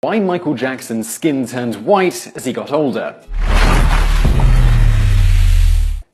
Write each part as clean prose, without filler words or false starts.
Why Michael Jackson's skin turned white as he got older.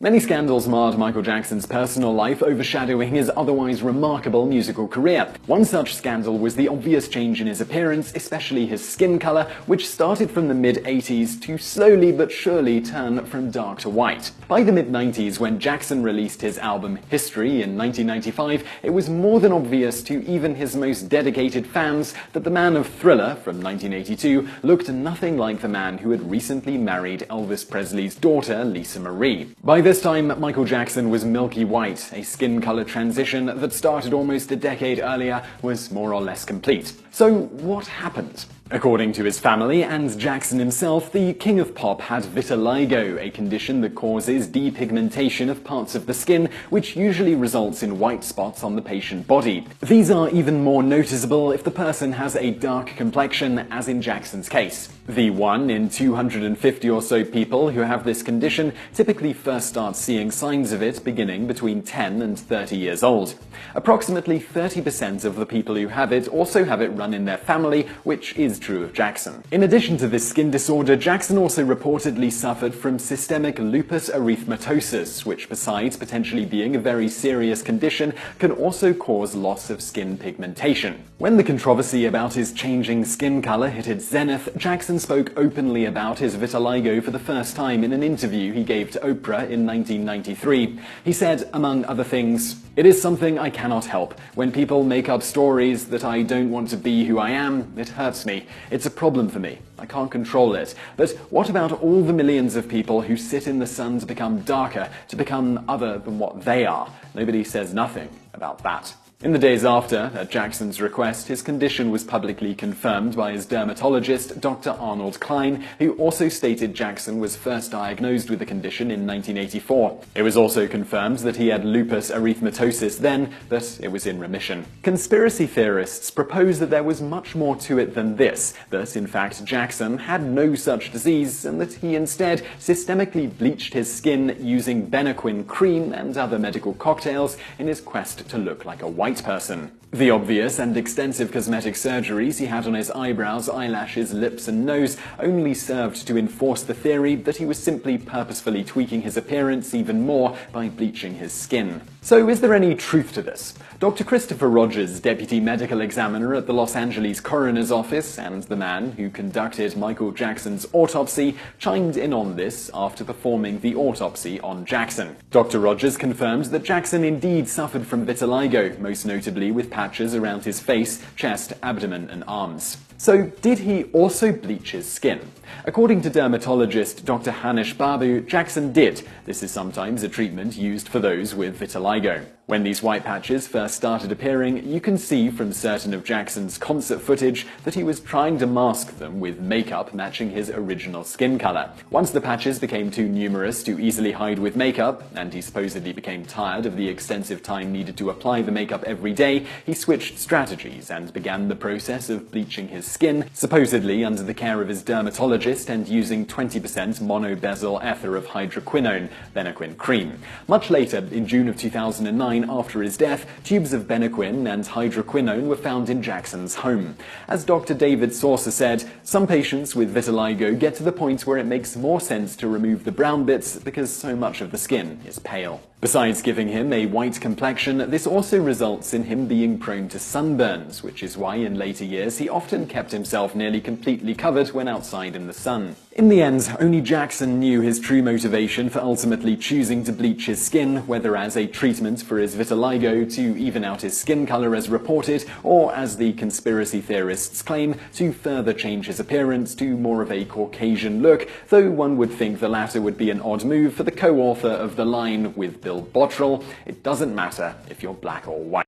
Many scandals marred Michael Jackson's personal life, overshadowing his otherwise remarkable musical career. One such scandal was the obvious change in his appearance, especially his skin color, which started from the mid-80s to slowly but surely turn from dark to white. By the mid-90s, when Jackson released his album History in 1995, it was more than obvious to even his most dedicated fans that the man of Thriller from 1982 looked nothing like the man who had recently married Elvis Presley's daughter, Lisa Marie. By this time, Michael Jackson was milky white. A skin color transition that started almost a decade earlier was more or less complete. So what happened? According to his family and Jackson himself, the king of pop had vitiligo, a condition that causes depigmentation of parts of the skin, which usually results in white spots on the patient body. These are even more noticeable if the person has a dark complexion, as in Jackson's case. The 1 in 250 or so people who have this condition typically first start seeing signs of it beginning between 10 and 30 years old. Approximately 30% of the people who have it also have it run in their family, which is true of Jackson. In addition to this skin disorder, Jackson also reportedly suffered from systemic lupus erythematosus, which, besides potentially being a very serious condition, can also cause loss of skin pigmentation. When the controversy about his changing skin color hit its zenith, Jackson spoke openly about his vitiligo for the first time in an interview he gave to Oprah in 1993. He said, among other things, "It is something I cannot help. When people make up stories that I don't want to be who I am, it hurts me. It's a problem for me. I can't control it. But what about all the millions of people who sit in the sun to become darker, to become other than what they are? Nobody says nothing about that." In the days after, at Jackson's request, his condition was publicly confirmed by his dermatologist, Dr. Arnold Klein, who also stated Jackson was first diagnosed with the condition in 1984. It was also confirmed that he had lupus erythematosus then, but it was in remission. Conspiracy theorists propose that there was much more to it than this, that in fact Jackson had no such disease, and that he instead systemically bleached his skin using Benequin cream and other medical cocktails in his quest to look like a white person. The obvious and extensive cosmetic surgeries he had on his eyebrows, eyelashes, lips, and nose only served to enforce the theory that he was simply purposefully tweaking his appearance even more by bleaching his skin. So is there any truth to this? Dr. Christopher Rogers, deputy medical examiner at the Los Angeles coroner's office and the man who conducted Michael Jackson's autopsy, chimed in on this after performing the autopsy on Jackson. Dr. Rogers confirmed that Jackson indeed suffered from vitiligo, most notably with patches around his face, chest, abdomen, and arms. So did he also bleach his skin? According to dermatologist Dr. Hanish Babu, Jackson did. This is sometimes a treatment used for those with vitiligo. When these white patches first started appearing, you can see from certain of Jackson's concert footage that he was trying to mask them with makeup matching his original skin color. Once the patches became too numerous to easily hide with makeup, and he supposedly became tired of the extensive time needed to apply the makeup every day, he switched strategies and began the process of bleaching his skin, supposedly under the care of his dermatologist and using 20% monobesyl ether of hydroquinone, Benequin cream. Much later, in June of 2009, after his death, tubes of Benequin and hydroquinone were found in Jackson's home. As Dr. David Saucer said, some patients with vitiligo get to the point where it makes more sense to remove the brown bits because so much of the skin is pale. Besides giving him a white complexion, this also results in him being prone to sunburns, which is why in later years he often kept himself nearly completely covered when outside in the sun. In the end, only Jackson knew his true motivation for ultimately choosing to bleach his skin, whether as a treatment for his vitiligo to even out his skin color as reported, or as the conspiracy theorists claim, to further change his appearance to more of a Caucasian look, though one would think the latter would be an odd move for the co-author of The Line with Bill Bottrell. It doesn't matter if you're black or white.